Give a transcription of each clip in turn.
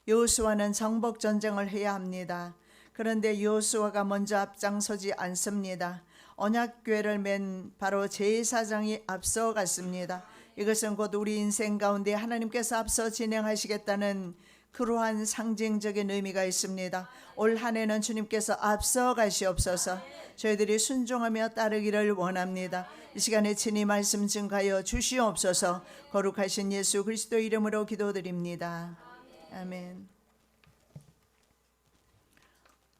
여호수아는 정복 전쟁을 해야 합니다. 그런데 여호수아가 먼저 앞장서지 않습니다. 언약궤를 맨 바로 제사장이 앞서갔습니다. 이것은 곧 우리 인생 가운데 하나님께서 앞서 진행하시겠다는 그러한 상징적인 의미가 있습니다. 올 한 해는 주님께서 앞서 가시옵소서. 저희들이 순종하며 따르기를 원합니다. 이 시간에 친히 말씀 증가하여 주시옵소서. 거룩하신 예수 그리스도 이름으로 기도드립니다. 아멘.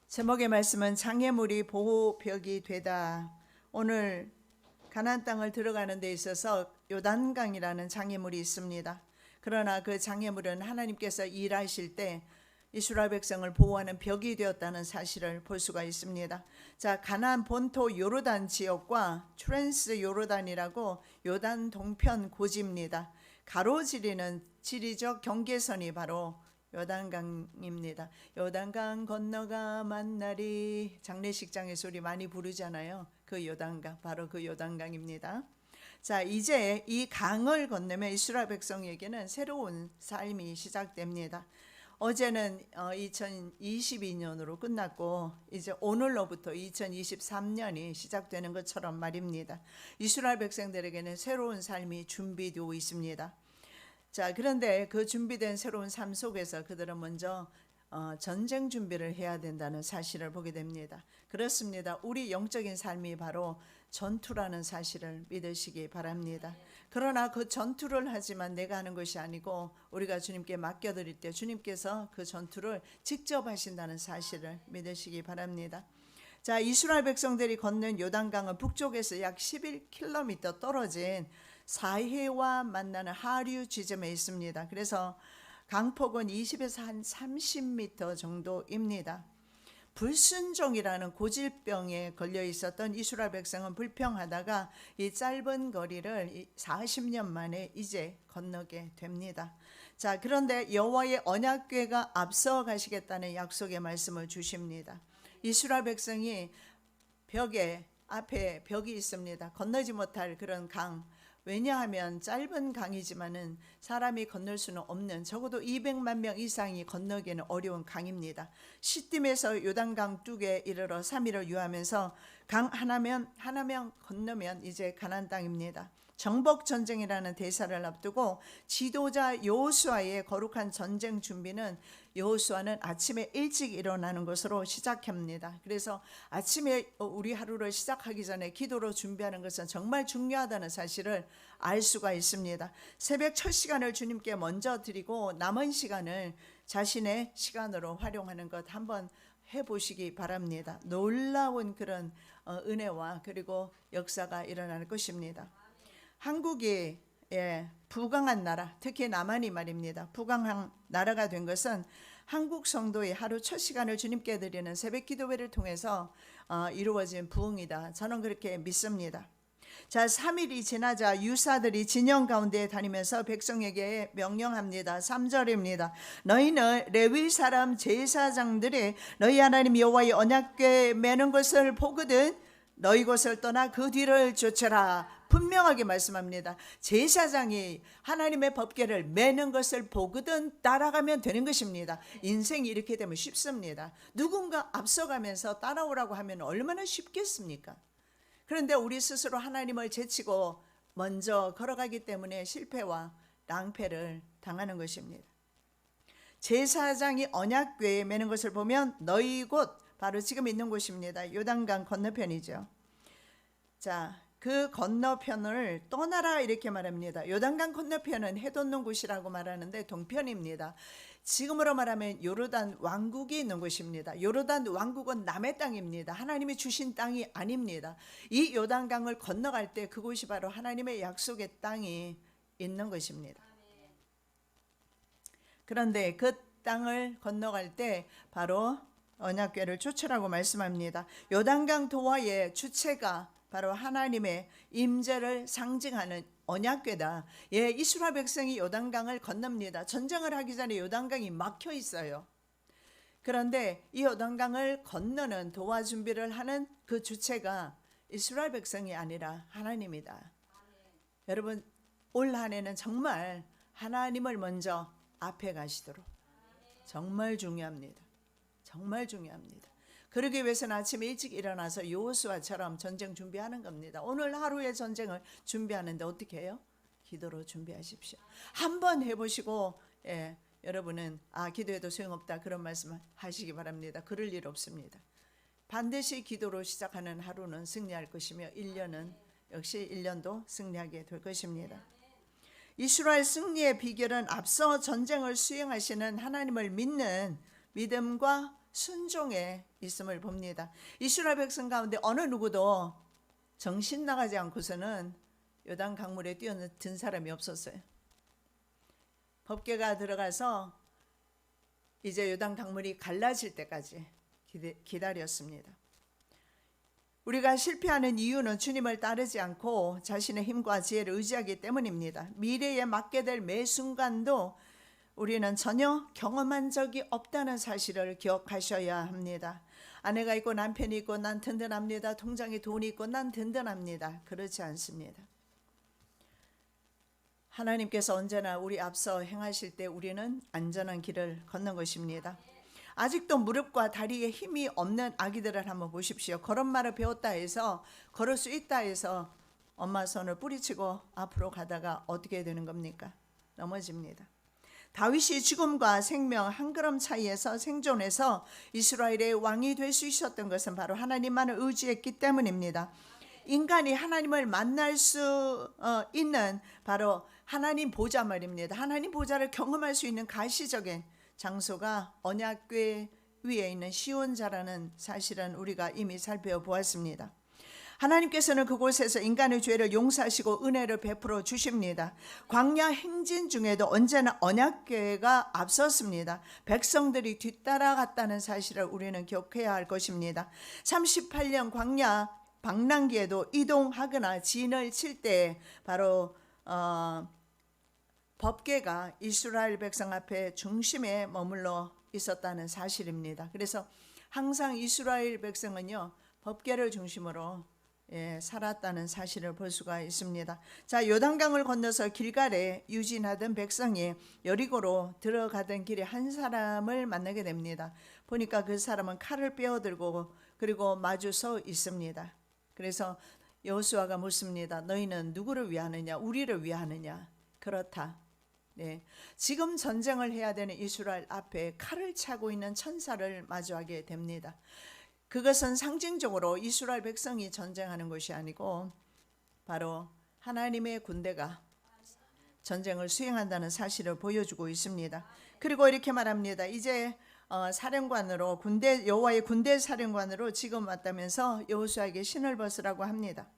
제목의 말씀은 장애물이 보호벽이 되다. 오늘 가나안 땅을 들어가는 데 있어서 요단강이라는 장애물이 있습니다. 그러나 그 장애물은 하나님께서 일하실 때 이스라엘 백성을 보호하는 벽이 되었다는 사실을 볼 수가 있습니다. 자, 가나안 본토 요르단 지역과 트랜스 요르단이라고 요단 동편 고지입니다. 가로지르는 지리적 경계선이 바로 요단강입니다. 요단강 건너가 만나리, 장례식장에서 우리 많이 부르잖아요. 그 요단강, 바로 그 요단강입니다. 자, 이제 이 강을 건너면 이스라엘 백성에게는 새로운 삶이 시작됩니다. 어제는 2022년으로 끝났고 이제 오늘로부터 2023년이 시작되는 것처럼 말입니다. 이스라엘 백성들에게는 새로운 삶이 준비되고 있습니다. 자, 그런데 그 준비된 새로운 삶 속에서 그들은 먼저 전쟁 준비를 해야 된다는 사실을 보게 됩니다. 그렇습니다. 우리 영적인 삶이 바로 전투라는 사실을 믿으시기 바랍니다. 그러나 그 전투를 하지만 내가 하는 것이 아니고 우리가 주님께 맡겨드릴 때 주님께서 그 전투를 직접 하신다는 사실을 믿으시기 바랍니다. 자, 이스라엘 백성들이 건넌 요단강은 북쪽에서 약 11km 떨어진 사해와 만나는 하류 지점에 있습니다. 그래서 강폭은 20에서 한 30m 정도입니다. 불순종이라는 고질병에 걸려 있었던 이스라엘 백성은 불평하다가 이 짧은 거리를 40년 만에 이제 건너게 됩니다. 자, 그런데 여호와의 언약궤가 앞서 가시겠다는 약속의 말씀을 주십니다. 이스라엘 백성이 앞에 벽이 있습니다. 건너지 못할 그런 강. 왜냐하면 짧은 강이지만은 사람이 건널 수는 없는, 적어도 200만 명 이상이 건너기는 어려운 강입니다. 시딤에서 요단강 뚝에 이르러 3일을 유하면서 강 하나면 건너면 이제 가나안 땅입니다. 정복 전쟁이라는 대사를 앞두고 지도자 여호수아의 거룩한 전쟁 준비는 여호수아는 아침에 일찍 일어나는 것으로 시작합니다. 그래서 아침에 우리 하루를 시작하기 전에 기도로 준비하는 것은 정말 중요하다는 사실을 알 수가 있습니다. 새벽 첫 시간을 주님께 먼저 드리고 남은 시간을 자신의 시간으로 활용하는 것 한번 해보시기 바랍니다. 놀라운 그런 은혜와 그리고 역사가 일어날 것입니다. 한국이 부강한 나라, 특히 남한이 말입니다. 부강한 나라가 된 것은 한국 성도의 하루 첫 시간을 주님께 드리는 새벽 기도회를 통해서 이루어진 부흥이다. 저는 그렇게 믿습니다. 자, 3일이 지나자 유사들이 진영 가운데 다니면서 백성에게 명령합니다. 3절입니다. 너희는 레위 사람 제사장들이 너희 하나님 여호와의 언약궤 매는 것을 보거든 너희 곳을 떠나 그 뒤를 쫓으라. 분명하게 말씀합니다. 제사장이 하나님의 법궤를 매는 것을 보거든 따라가면 되는 것입니다. 인생이 이렇게 되면 쉽습니다. 누군가 앞서가면서 따라오라고 하면 얼마나 쉽겠습니까? 그런데 우리 스스로 하나님을 제치고 먼저 걸어가기 때문에 실패와 낭패를 당하는 것입니다. 제사장이 언약궤에 매는 것을 보면 너희 곳, 바로 지금 있는 곳입니다. 요단강 건너편이죠. 자, 그 건너편을 떠나라 이렇게 말합니다. 요단강 건너편은 해 돋는 곳이라고 말하는데 동편입니다. 지금으로 말하면 요르단 왕국이 있는 곳입니다. 요르단 왕국은 남의 땅입니다. 하나님이 주신 땅이 아닙니다. 이 요단강을 건너갈 때 그곳이 바로 하나님의 약속의 땅이 있는 것입니다. 그런데 그 땅을 건너갈 때 바로 언약궤를 쫓으라고 말씀합니다. 요단강 도화의 주체가 바로 하나님의 임재를 상징하는 언약궤다. 이스라엘 백성이 요단강을 건넙니다. 전쟁을 하기 전에 요단강이 막혀 있어요. 그런데 이 요단강을 건너는 도와 준비를 하는 그 주체가 이스라엘 백성이 아니라 하나님이다. 여러분, 올 한 해는 정말 하나님을 먼저 앞에 가시도록 정말 중요합니다. 정말 중요합니다. 그러기 위해서는 아침에 일찍 일어나서 여호수아처럼 전쟁 준비하는 겁니다. 오늘 하루의 전쟁을 준비하는데 어떻게 해요? 기도로 준비하십시오. 한번 해보시고 여러분은 기도해도 소용없다 그런 말씀 하시기 바랍니다. 그럴 일 없습니다. 반드시 기도로 시작하는 하루는 승리할 것이며 1년은 역시 1년도 승리하게 될 것입니다. 이스라엘 승리의 비결은 앞서 전쟁을 수행하시는 하나님을 믿는 믿음과 순종에 있음을 봅니다. 이스라엘 백성 가운데 어느 누구도 정신 나가지 않고서는 요단 강물에 뛰어든 사람이 없었어요. 법궤가 들어가서 이제 요단 강물이 갈라질 때까지 기다렸습니다. 우리가 실패하는 이유는 주님을 따르지 않고 자신의 힘과 지혜를 의지하기 때문입니다. 미래에 맞게 될 매 순간도 우리는 전혀 경험한 적이 없다는 사실을 기억하셔야 합니다. 아내가 있고 남편이 있고 난 든든합니다. 통장에 돈이 있고 난 든든합니다. 그렇지 않습니다. 하나님께서 언제나 우리 앞서 행하실 때 우리는 안전한 길을 걷는 것입니다. 아직도 무릎과 다리에 힘이 없는 아기들을 한번 보십시오. 걸음마를 배웠다 해서 걸을 수 있다 해서 엄마 손을 뿌리치고 앞으로 가다가 어떻게 되는 겁니까? 넘어집니다. 다윗이 죽음과 생명 한 걸음 차이에서 생존해서 이스라엘의 왕이 될 수 있었던 것은 바로 하나님만을 의지했기 때문입니다. 인간이 하나님을 만날 수 있는 바로 하나님 보좌 말입니다. 하나님 보좌를 경험할 수 있는 가시적인 장소가 언약궤 위에 있는 시온자라는 사실은 우리가 이미 살펴보았습니다. 하나님께서는 그곳에서 인간의 죄를 용서하시고 은혜를 베풀어 주십니다. 광야 행진 중에도 언제나 언약궤가 앞섰습니다. 백성들이 뒤따라갔다는 사실을 우리는 기억해야 할 것입니다. 38년 광야 방랑기에도 이동하거나 진을 칠 때 바로 법궤가 이스라엘 백성 앞에 중심에 머물러 있었다는 사실입니다. 그래서 항상 이스라엘 백성은요 법궤를 중심으로 살았다는 사실을 볼 수가 있습니다. 자, 요단강을 건너서 길갈에 유진하던 백성이 여리고로 들어가던 길에 한 사람을 만나게 됩니다. 보니까 그 사람은 칼을 빼어들고 그리고 마주 서 있습니다. 그래서 여호수아가 묻습니다. 너희는 누구를 위하느냐? 우리를 위하느냐? 그렇다. 네, 지금 전쟁을 해야 되는 이스라엘 앞에 칼을 차고 있는 천사를 마주하게 됩니다. 그것은 상징적으로 이스라엘 백성이 전쟁하는 것이 아니고 바로 하나님의 군대가 전쟁을 수행한다는 사실을 보여주고 있습니다. 그리고 이렇게 말합니다. 이제 사령관으로 여호와의 군대 사령관으로 지금 왔다면서 여호수아에게 신을 벗으라고 합니다.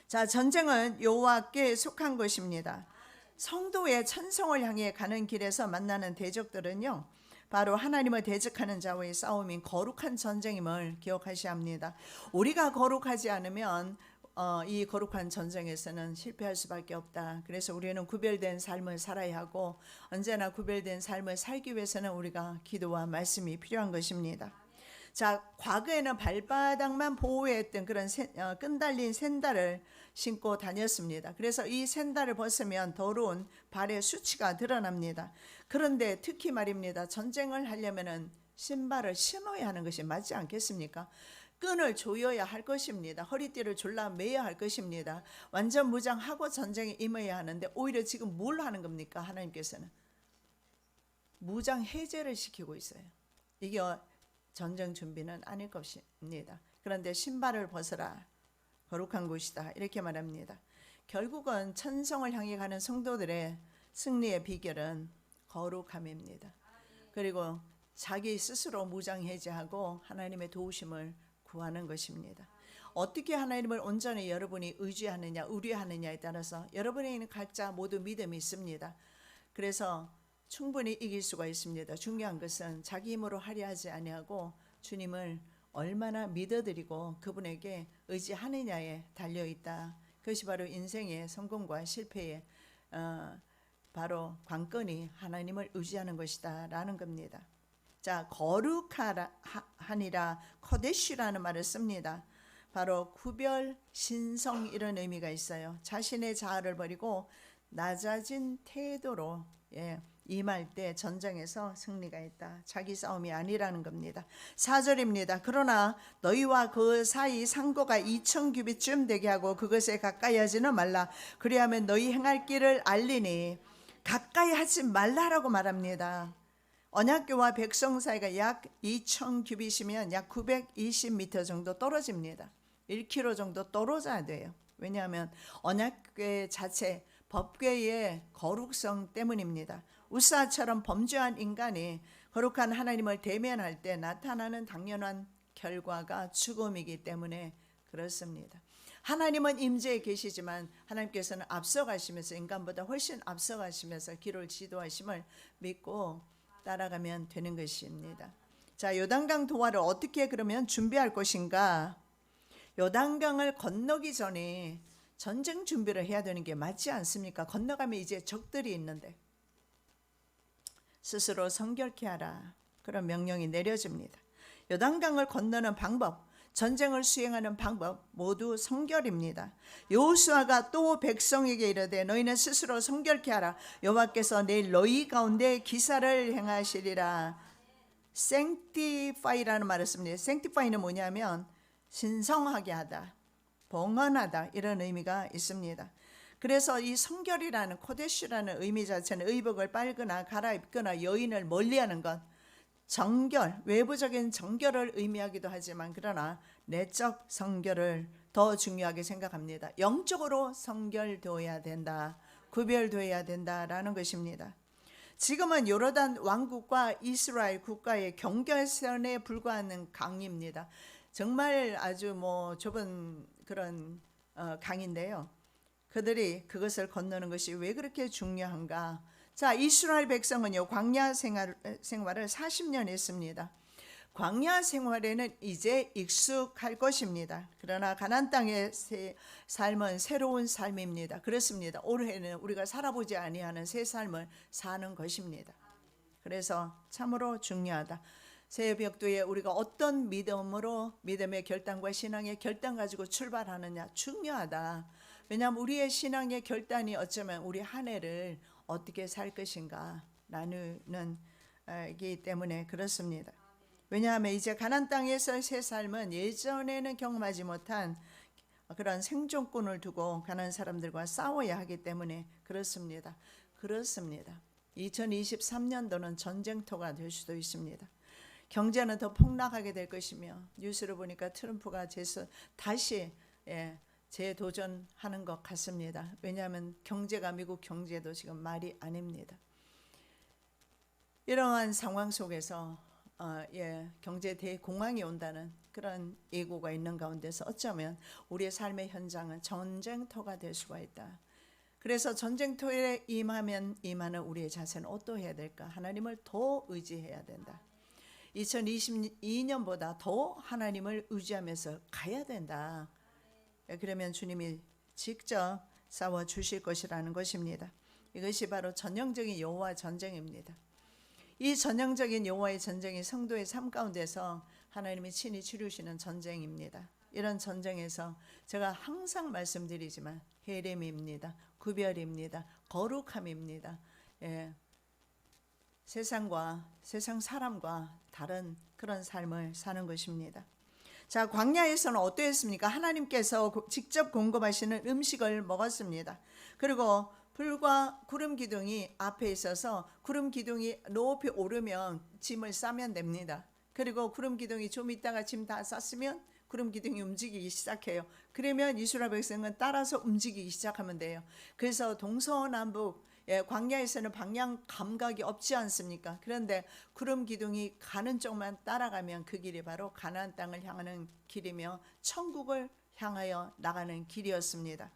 자, 전쟁은 여호와께 속한 것입니다. 성도의 천성을 향해 가는 길에서 만나는 대적들은요 바로 하나님을 대적하는 자와의 싸움인 거룩한 전쟁임을 기억하셔야 합니다. 우리가 거룩하지 않으면 이 거룩한 전쟁에서는 실패할 수밖에 없다. 그래서 우리는 구별된 삶을 살아야 하고 언제나 구별된 삶을 살기 위해서는 우리가 기도와 말씀이 필요한 것입니다. 자, 과거에는 발바닥만 보호했던 그런 끈 달린 샌들을 신고 다녔습니다. 그래서 이 샌들을 벗으면 더러운 발의 수치가 드러납니다. 그런데 특히 말입니다. 전쟁을 하려면은 신발을 신어야 하는 것이 맞지 않겠습니까? 끈을 조여야 할 것입니다. 허리띠를 졸라 매야 할 것입니다. 완전 무장하고 전쟁에 임해야 하는데 오히려 지금 뭘 하는 겁니까? 하나님께서는 무장 해제를 시키고 있어요. 이게 전쟁 준비는 아닐 것입니다. 그런데 신발을 벗어라. 거룩한 곳이다. 이렇게 말합니다. 결국은 천성을 향해 가는 성도들의 승리의 비결은 거룩함입니다. 그리고 자기 스스로 무장해제하고 하나님의 도우심을 구하는 것입니다. 어떻게 하나님을 온전히 여러분이 의지하느냐 의뢰하느냐에 따라서 여러분에 있는 각자 모두 믿음이 있습니다. 그래서 충분히 이길 수가 있습니다. 중요한 것은 자기 힘으로 하려 하지 아니하고 주님을 얼마나 믿어드리고 그분에게 의지하느냐에 달려있다. 그것이 바로 인생의 성공과 실패의 바로 관건이 하나님을 의지하는 것이다 라는 겁니다. 자, 거룩하니라 코데시라는 말을 씁니다. 바로 구별, 신성 이런 의미가 있어요. 자신의 자아를 버리고 낮아진 태도로 임할 때 전쟁에서 승리가 있다. 자기 싸움이 아니라는 겁니다. 4절입니다. 그러나 너희와 그 사이 상고가 2,000 규빗쯤 되게 하고 그것에 가까이 하지는 말라. 그리하면 너희 행할 길을 알리니 가까이 하지 말라라고 말합니다. 언약궤와 백성 사이가 약 2,000 규빗이면 약 920m 정도 떨어집니다. 1km 정도 떨어져야 돼요. 왜냐하면 언약궤 자체 법궤의 거룩성 때문입니다. 우사처럼 범죄한 인간이 거룩한 하나님을 대면할 때 나타나는 당연한 결과가 죽음이기 때문에 그렇습니다. 하나님은 임재에 계시지만 하나님께서는 앞서가시면서 인간보다 훨씬 앞서가시면서 길을 지도하심을 믿고 따라가면 되는 것입니다. 자, 요단강 도하를 어떻게 그러면 준비할 것인가? 요단강을 건너기 전에 전쟁 준비를 해야 되는 게 맞지 않습니까? 건너가면 이제 적들이 있는데 스스로 성결케 하라. 그런 명령이 내려집니다. 요단강을 건너는 방법, 전쟁을 수행하는 방법 모두 성결입니다. 여호수아가 또 백성에게 이르되 너희는 스스로 성결케 하라. 여호와께서 내일 너희 가운데 기사를 행하시리라. sanctify라는 말을 씁니다. sanctify는 뭐냐면 신성하게 하다, 봉헌하다 이런 의미가 있습니다. 그래서 이 성결이라는 코데슈라는 의미 자체는 의복을 빨거나 갈아입거나 여인을 멀리하는 것, 정결, 외부적인 정결을 의미하기도 하지만 그러나 내적 성결을 더 중요하게 생각합니다. 영적으로 성결되어야 된다, 구별되어야 된다라는 것입니다. 지금은 요르단 왕국과 이스라엘 국가의 경계선에 불과하는 강입니다. 정말 아주 좁은 그런 강인데요. 그들이 그것을 건너는 것이 왜 그렇게 중요한가? 자, 이스라엘 백성은요 광야 생활을 40년 했습니다. 광야 생활에는 이제 익숙할 것입니다. 그러나 가나안 땅의 삶은 새로운 삶입니다. 그렇습니다. 올해는 우리가 살아보지 아니하는 새 삶을 사는 것입니다. 그래서 참으로 중요하다. 새벽도에 우리가 어떤 믿음으로 믿음의 결단과 신앙의 결단 가지고 출발하느냐 중요하다. 왜냐하면 우리의 신앙의 결단이 어쩌면 우리 한 해를 어떻게 살 것인가 나누는 이기 때문에 그렇습니다. 왜냐하면 이제 가나안 땅에서 새 삶은 예전에는 경험하지 못한 그런 생존권을 두고 가나안 사람들과 싸워야 하기 때문에 그렇습니다. 2023년도는 전쟁터가 될 수도 있습니다. 경제는 더 폭락하게 될 것이며 뉴스를 보니까 트럼프가 다시 재도전하는 것 같습니다. 왜냐하면 경제가 미국 경제도 지금 말이 아닙니다. 이러한 상황 속에서 경제 대공황이 온다는 그런 예고가 있는 가운데서 어쩌면 우리의 삶의 현장은 전쟁터가 될 수가 있다. 그래서 전쟁터에 임하는 우리의 자세는 어떠해야 될까? 하나님을 더 의지해야 된다. 2022년보다 더 하나님을 의지하면서 가야 된다. 그러면 주님이 직접 싸워 주실 것이라는 것입니다. 이것이 바로 전형적인 여호와 전쟁입니다. 이 전형적인 여호와의 전쟁이 성도의 삶 가운데서 하나님이 친히 치르시는 전쟁입니다. 이런 전쟁에서 제가 항상 말씀드리지만 헤렘입니다. 구별입니다. 거룩함입니다. 세상 사람과 다른 그런 삶을 사는 것입니다. 자, 광야에서는 어떠했습니까? 하나님께서 직접 공급하시는 음식을 먹었습니다. 그리고 불과 구름 기둥이 앞에 있어서 구름 기둥이 높이 오르면 짐을 싸면 됩니다. 그리고 구름 기둥이 좀 있다가 짐 다 쌌으면 구름 기둥이 움직이기 시작해요. 그러면 이스라엘 백성은 따라서 움직이기 시작하면 돼요. 그래서 동서남북 광야에서는 방향 감각이 없지 않습니까? 그런데 구름 기둥이 가는 쪽만 따라가면 그 길이 바로 가나안 땅을 향하는 길이며 천국을 향하여 나가는 길이었습니다.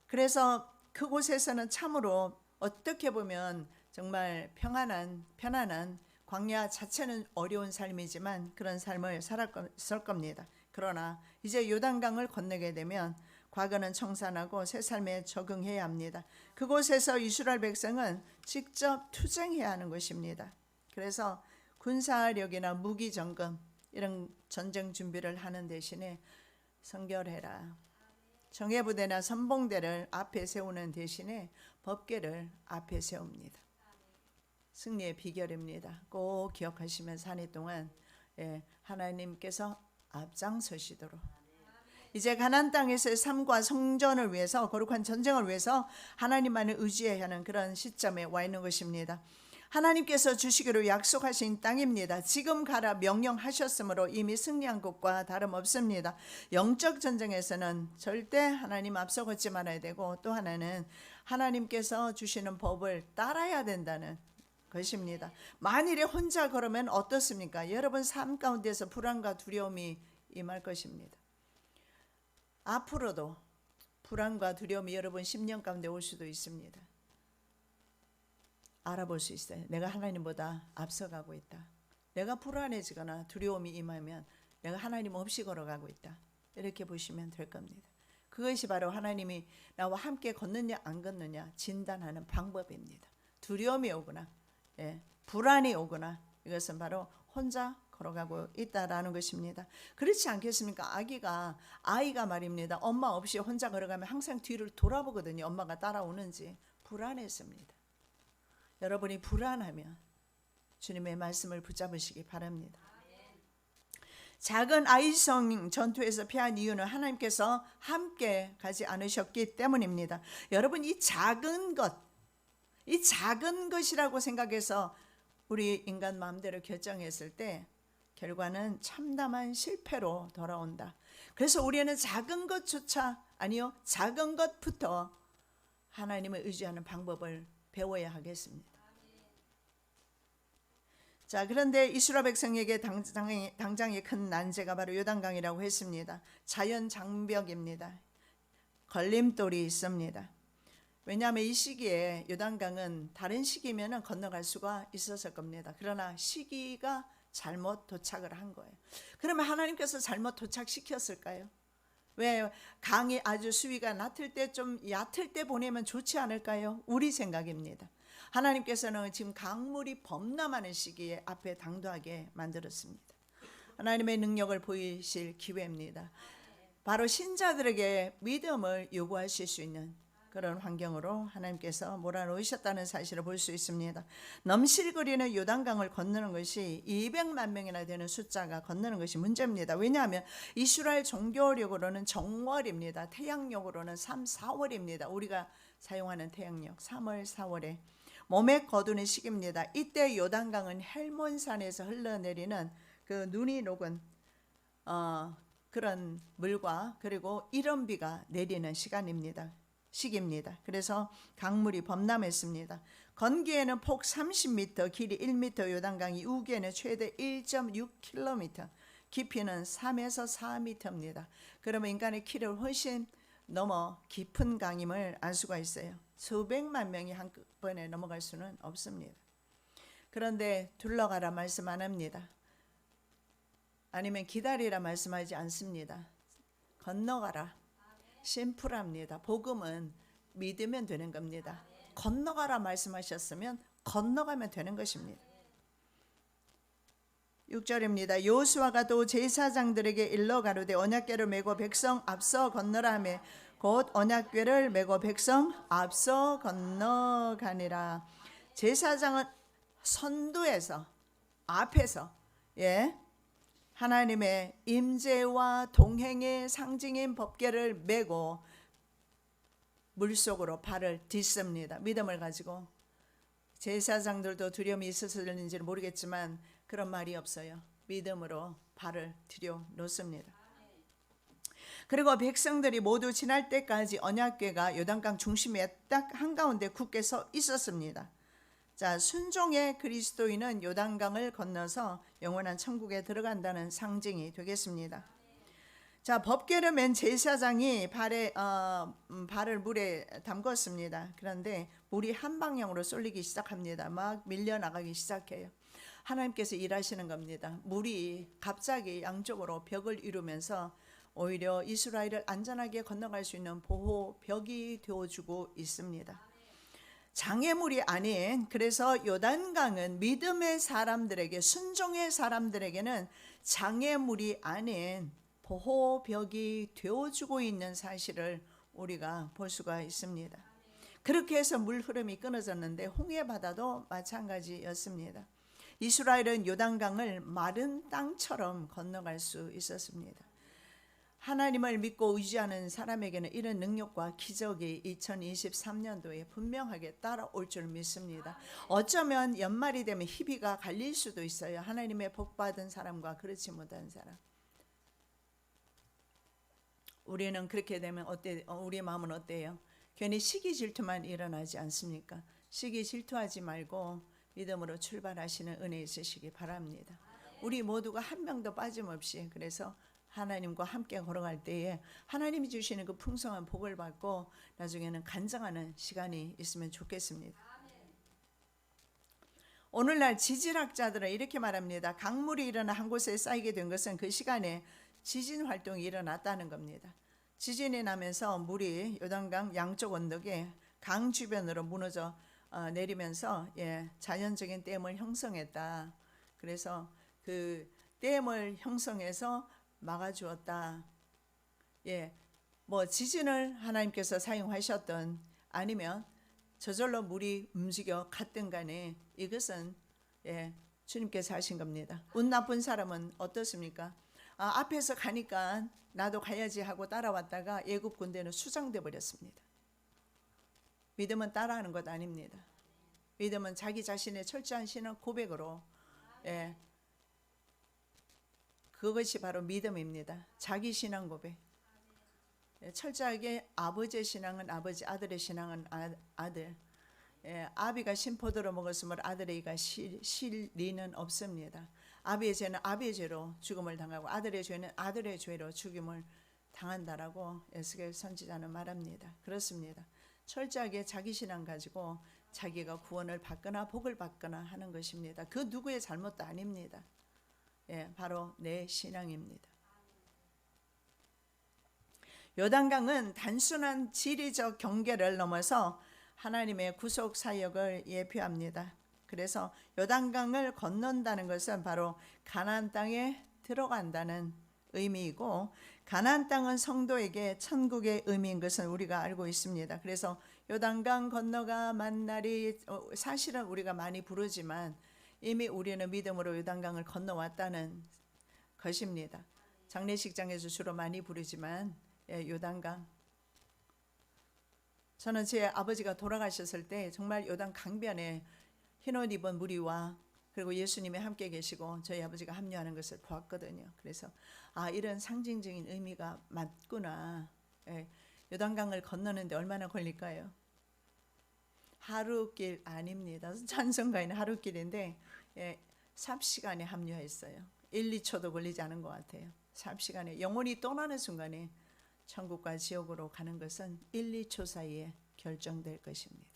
그래서 그곳에서는 참으로 어떻게 보면 정말 편안한 광야 자체는 어려운 삶이지만 그런 삶을 살았을 겁니다. 그러나 이제 요단강을 건너게 되면 과거는 청산하고 새 삶에 적응해야 합니다. 그곳에서 이스라엘 백성은 직접 투쟁해야 하는 것입니다. 그래서 군사력이나 무기 점검 이런 전쟁 준비를 하는 대신에 성결해라. 정예부대나 선봉대를 앞에 세우는 대신에 법궤를 앞에 세웁니다. 승리의 비결입니다. 꼭 기억하시면서 한 해 동안 하나님께서 앞장서시도록, 이제 가나안 땅에서의 삶과 성전을 위해서, 거룩한 전쟁을 위해서 하나님만을 의지해야 하는 그런 시점에 와 있는 것입니다. 하나님께서 주시기로 약속하신 땅입니다. 지금 가라 명령하셨으므로 이미 승리한 것과 다름없습니다. 영적 전쟁에서는 절대 하나님 앞서 걷지 말아야 되고, 또 하나는 하나님께서 주시는 법을 따라야 된다는 것입니다. 만일에 혼자 걸으면 어떻습니까? 여러분 삶 가운데서 불안과 두려움이 임할 것입니다. 앞으로도 불안과 두려움이 여러분 10년 가운데 올 수도 있습니다. 알아볼 수 있어요. 내가 하나님보다 앞서가고 있다. 내가 불안해지거나 두려움이 임하면 내가 하나님 없이 걸어가고 있다. 이렇게 보시면 될 겁니다. 그것이 바로 하나님이 나와 함께 걷느냐 안 걷느냐 진단하는 방법입니다. 두려움이 오거나 불안이 오거나 이것은 바로 혼자 걸어가고 있다라는 것입니다. 그렇지 않겠습니까? 아이가 말입니다. 엄마 없이 혼자 걸어가면 항상 뒤를 돌아보거든요. 엄마가 따라오는지. 불안했습니다. 여러분이 불안하면 주님의 말씀을 붙잡으시기 바랍니다. 작은 아이성 전투에서 패한 이유는 하나님께서 함께 가지 않으셨기 때문입니다. 여러분 이 작은 것이라고 생각해서 우리 인간 마음대로 결정했을 때 결과는 참담한 실패로 돌아온다. 그래서 우리는 작은 것부터 하나님을 의지하는 방법을 배워야 하겠습니다. 자, 그런데 이스라엘 백성에게 당장의 큰 난제가 바로 요단강이라고 했습니다. 자연 장벽입니다. 걸림돌이 있습니다. 왜냐하면 이 시기에 요단강은 다른 시기면 건너갈 수가 있었을 겁니다. 그러나 시기가 잘못 도착을 한 거예요. 그러면 하나님께서 잘못 도착시켰을까요? 왜 강이 아주 수위가 낮을 때, 좀 얕을 때 보내면 좋지 않을까요? 우리 생각입니다. 하나님께서는 지금 강물이 범람하는 시기에 앞에 당도하게 만들었습니다. 하나님의 능력을 보이실 기회입니다. 바로 신자들에게 믿음을 요구하실 수 있는 그런 환경으로 하나님께서 몰아놓으셨다는 사실을 볼 수 있습니다. 넘실거리는 요단강을 건너는 것이 200만 명이나 되는 숫자가 건너는 것이 문제입니다. 왜냐하면 이스라엘 종교력으로는 정월입니다. 태양력으로는 3, 4월입니다. 우리가 사용하는 태양력 3월, 4월에 몸에 거두는 시기입니다. 이때 요단강은 헬몬산에서 흘러내리는 그 눈이 녹은 그런 물과 그리고 이른비가 내리는 시기입니다. 그래서 강물이 범람했습니다. 건기에는 폭 30m, 길이 1m 요단강이 우기에는 최대 1.6km, 깊이는 3에서 4m입니다. 그러면 인간의 키를 훨씬 넘어 깊은 강임을 알 수가 있어요. 수백만 명이 한번에 넘어갈 수는 없습니다. 그런데 둘러가라 말씀 안 합니다. 아니면 기다리라 말씀하지 않습니다. 건너가라. 심플합니다. 복음은 믿으면 되는 겁니다. 건너가라 말씀하셨으면 건너가면 되는 것입니다. 6절입니다. 여호수아가 또 제사장들에게 일러 가로되 언약궤를 메고 백성 앞서 건너라 하매 곧 언약궤를 메고 백성 앞서 건너가니라. 제사장은 선두에서 앞에서 하나님의 임재와 동행의 상징인 법궤를 메고 물속으로 발을 딛습니다. 믿음을 가지고. 제사장들도 두려움이 있었는지는 모르겠지만 그런 말이 없어요. 믿음으로 발을 들여 놓습니다. 그리고 백성들이 모두 지날 때까지 언약궤가 요단강 중심에 딱 한가운데 굳게 서 있었습니다. 자, 순종의 그리스도인은 요단강을 건너서 영원한 천국에 들어간다는 상징이 되겠습니다. 자, 법궤를 맨 제사장이 발을 물에 담궜습니다. 그런데 물이 한 방향으로 쏠리기 시작합니다. 막 밀려나가기 시작해요. 하나님께서 일하시는 겁니다. 물이 갑자기 양쪽으로 벽을 이루면서 오히려 이스라엘을 안전하게 건너갈 수 있는 보호벽이 되어주고 있습니다. 장애물이 아닌, 그래서 요단강은 믿음의 사람들에게, 순종의 사람들에게는 장애물이 아닌 보호벽이 되어주고 있는 사실을 우리가 볼 수가 있습니다. 그렇게 해서 물 흐름이 끊어졌는데 홍해 바다도 마찬가지였습니다. 이스라엘은 요단강을 마른 땅처럼 건너갈 수 있었습니다. 하나님을 믿고 의지하는 사람에게는 이런 능력과 기적이 2023년도에 분명하게 따라올 줄 믿습니다. 어쩌면 연말이 되면 희비가 갈릴 수도 있어요. 하나님의 복받은 사람과 그렇지 못한 사람. 우리는 그렇게 되면 우리의 마음은 어때요? 괜히 시기 질투만 일어나지 않습니까? 시기 질투하지 말고 믿음으로 출발하시는 은혜 있으시기 바랍니다. 우리 모두가 한 명도 빠짐없이 그래서 하나님과 함께 걸어갈 때에 하나님이 주시는 그 풍성한 복을 받고 나중에는 간증하는 시간이 있으면 좋겠습니다. 오늘날 지질학자들은 이렇게 말합니다. 강물이 일어나 한 곳에 쌓이게 된 것은 그 시간에 지진 활동이 일어났다는 겁니다. 지진이 나면서 물이 요단강 양쪽 언덕에 강 주변으로 무너져 내리면서 자연적인 댐을 형성했다. 그래서 그 댐을 형성해서 막아주었다. 뭐 지진을 하나님께서 사용하셨던 아니면 저절로 물이 움직여 갔든 간에 이것은 주님께서 하신 겁니다. 운 나쁜 사람은 어떻습니까? 앞에서 가니까 나도 가야지 하고 따라왔다가 애굽 군대는 수장돼 버렸습니다. 믿음은 따라하는 것 아닙니다. 믿음은 자기 자신의 철저한 신앙 고백으로 그것이 바로 믿음입니다. 자기 신앙 고백. 철저하게 아버지의 신앙은 아버지, 아들의 신앙은 아들. 아비가 신포도로 먹었으므로 아들의 이가 실 리는 없습니다. 아비의 죄는 아비의 죄로 죽음을 당하고 아들의 죄는 아들의 죄로 죽임을 당한다라고 에스겔 선지자는 말합니다. 그렇습니다. 철저하게 자기 신앙 가지고 자기가 구원을 받거나 복을 받거나 하는 것입니다. 그 누구의 잘못도 아닙니다. 바로 내 신앙입니다. 요단강은 단순한 지리적 경계를 넘어서 하나님의 구속 사역을 예표합니다. 그래서 요단강을 건넌다는 것은 바로 가나안 땅에 들어간다는 의미이고 가나안 땅은 성도에게 천국의 의미인 것은 우리가 알고 있습니다. 그래서 요단강 건너가 만날이 사실은 우리가 많이 부르지만 이미 우리는 믿음으로 요단강을 건너왔다는 것입니다. 장례식장에서 주로 많이 부르지만 요단강. 저는 제 아버지가 돌아가셨을 때 정말 요단 강변에 흰옷 입은 무리와 그리고 예수님이 함께 계시고 저희 아버지가 합류하는 것을 보았거든요. 그래서 이런 상징적인 의미가 맞구나. 요단강을 건너는데 얼마나 걸릴까요? 하루길 아닙니다. 찬송가에는 하루길인데 삽시간에 합류했어요. 1, 2초도 걸리지 않은 것 같아요. 삽시간에 영혼이 떠나는 순간에 천국과 지옥으로 가는 것은 1, 2초 사이에 결정될 것입니다.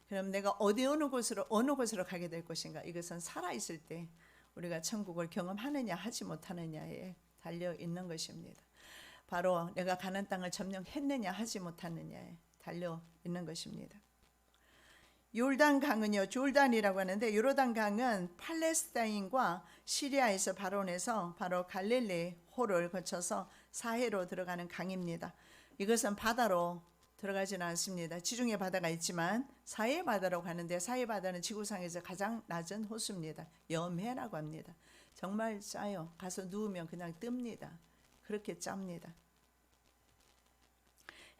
그럼 내가 어느 곳으로 가게 될 것인가? 이것은 살아있을 때 우리가 천국을 경험하느냐 하지 못하느냐에 달려 있는 것입니다. 바로 내가 가는 땅을 점령했느냐 하지 못하느냐에 달려 있는 것입니다. 요단강은요, 졸단이라고 하는데 요르단강은 팔레스타인과 시리아에서 발원해서 바로 갈릴리 호를 거쳐서 사해로 들어가는 강입니다. 이것은 바다로 들어가지는 않습니다. 지중해 바다가 있지만 사해 바다로 가는데 사해 바다는 지구상에서 가장 낮은 호수입니다. 염해라고 합니다. 정말 짜요. 가서 누우면 그냥 뜹니다. 그렇게 짭니다.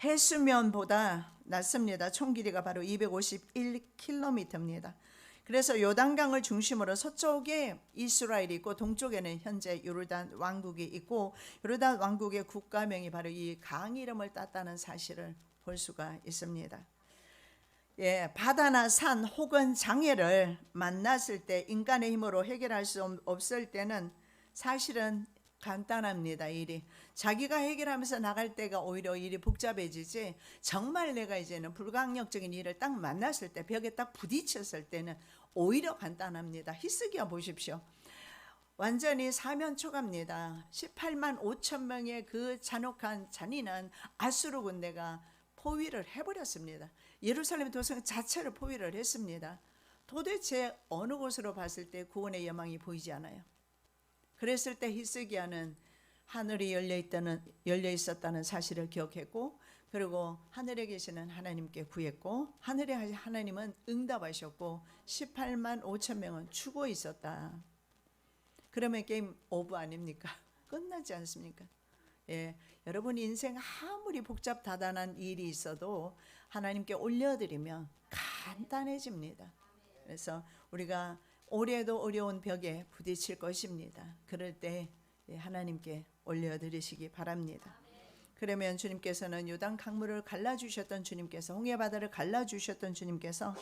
해수면보다 낮습니다. 총 길이가 바로 251km입니다. 그래서 요단강을 중심으로 서쪽에 이스라엘이 있고 동쪽에는 현재 요르단 왕국이 있고 요르단 왕국의 국가명이 바로 이 강 이름을 땄다는 사실을 볼 수가 있습니다. 바다나 산 혹은 장애를 만났을 때 인간의 힘으로 해결할 수 없을 때는 사실은 간단합니다. 일이 자기가 해결하면서 나갈 때가 오히려 일이 복잡해지지 정말 내가 이제는 불가항력적인 일을 딱 만났을 때 벽에 딱 부딪혔을 때는 오히려 간단합니다. 히스기야 보십시오. 완전히 사면초가입니다. 18만 5천 명의 그 잔혹한 잔인한 아수르 군대가 포위를 해버렸습니다. 예루살렘 도성 자체를 포위를 했습니다. 도대체 어느 곳으로 봤을 때 구원의 여망이 보이지 않아요. 그랬을 때 히스기야는 하늘이 열려 있었다는 사실을 기억했고 그리고 하늘에 계시는 하나님께 구했고 하늘의 하나님은 응답하셨고 18만 5천 명은 죽어 있었다. 그러면 게임 오브 아닙니까? 끝나지 않습니까? 예, 여러분 인생 아무리 복잡다단한 일이 있어도 하나님께 올려드리면 간단해집니다. 그래서 우리가 올해도 어려운 벽에 부딪힐 것입니다. 그럴 때 하나님께 올려드리시기 바랍니다. 그러면 주님께서는 요단 강물을 갈라주셨던 주님께서, 홍해바다를 갈라주셨던 주님께서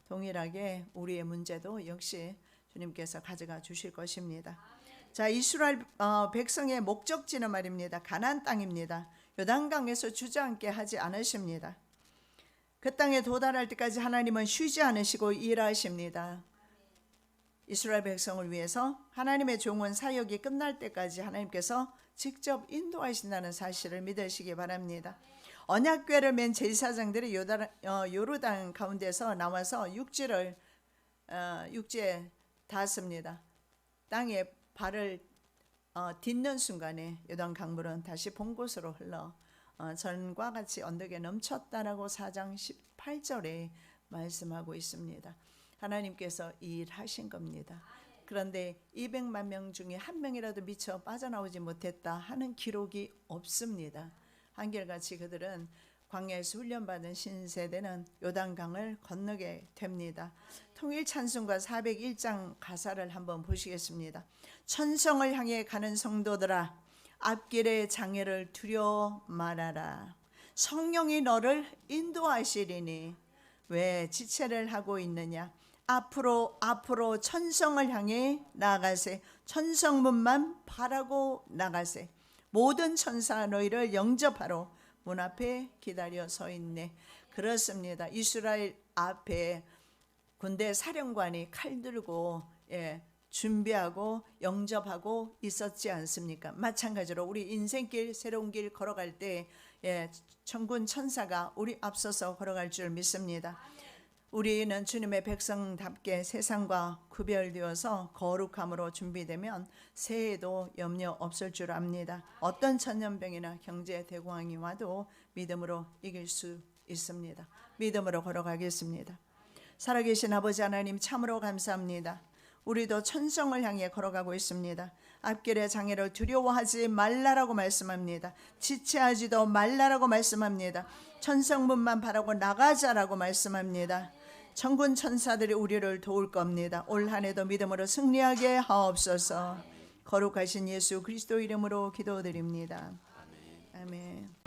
동일하게 우리의 문제도 역시 주님께서 가져가 주실 것입니다. 자, 이스라엘 백성의 목적지는 말입니다. 가나안 땅입니다. 요단강에서 주저앉게 하지 않으십니다. 그 땅에 도달할 때까지 하나님은 쉬지 않으시고 일하십니다. 이스라엘 백성을 위해서 하나님의 종은 사역이 끝날 때까지 하나님께서 직접 인도하신다는 사실을 믿으시기 바랍니다. 언약궤를 맨 제사장들이 요르단 가운데서 나와서 육지에 닿습니다. 땅에 발을 딛는 순간에 요단 강물은 다시 본 곳으로 흘러 전과 같이 언덕에 넘쳤다라고 4장 18절에 말씀하고 있습니다. 하나님께서 일하신 겁니다. 그런데 200만 명 중에 한 명이라도 미처 빠져나오지 못했다 하는 기록이 없습니다. 한결같이 그들은 광야에서 훈련받은 신세대는 요단강을 건너게 됩니다. 통일 찬송가 401장 가사를 한번 보시겠습니다. 천성을 향해 가는 성도들아, 앞길의 장애를 두려워 말아라. 성령이 너를 인도하시리니 왜 지체를 하고 있느냐. 앞으로 천성을 향해 나아가세. 천성문만 바라고 나가세. 모든 천사 너희를 영접하러 문 앞에 기다려 서 있네. 그렇습니다. 이스라엘 앞에 군대 사령관이 칼 들고 준비하고 영접하고 있었지 않습니까? 마찬가지로 우리 인생길, 새로운 길 걸어갈 때 천군 천사가 우리 앞서서 걸어갈 줄 믿습니다. 우리는 주님의 백성답게 세상과 구별되어서 거룩함으로 준비되면 새해에도 염려 없을 줄 압니다. 어떤 천년병이나 경제 대공황이 와도 믿음으로 이길 수 있습니다. 믿음으로 걸어가겠습니다. 살아계신 아버지 하나님 참으로 감사합니다. 우리도 천성을 향해 걸어가고 있습니다. 앞길의 장애를 두려워하지 말라라고 말씀합니다. 지체하지도 말라라고 말씀합니다. 천성문만 바라고 나가자라고 말씀합니다. 천군 천사들이 우리를 도울 겁니다. 올 한 해도 믿음으로 승리하게 하옵소서. 거룩하신 예수 그리스도 이름으로 기도드립니다. 아멘.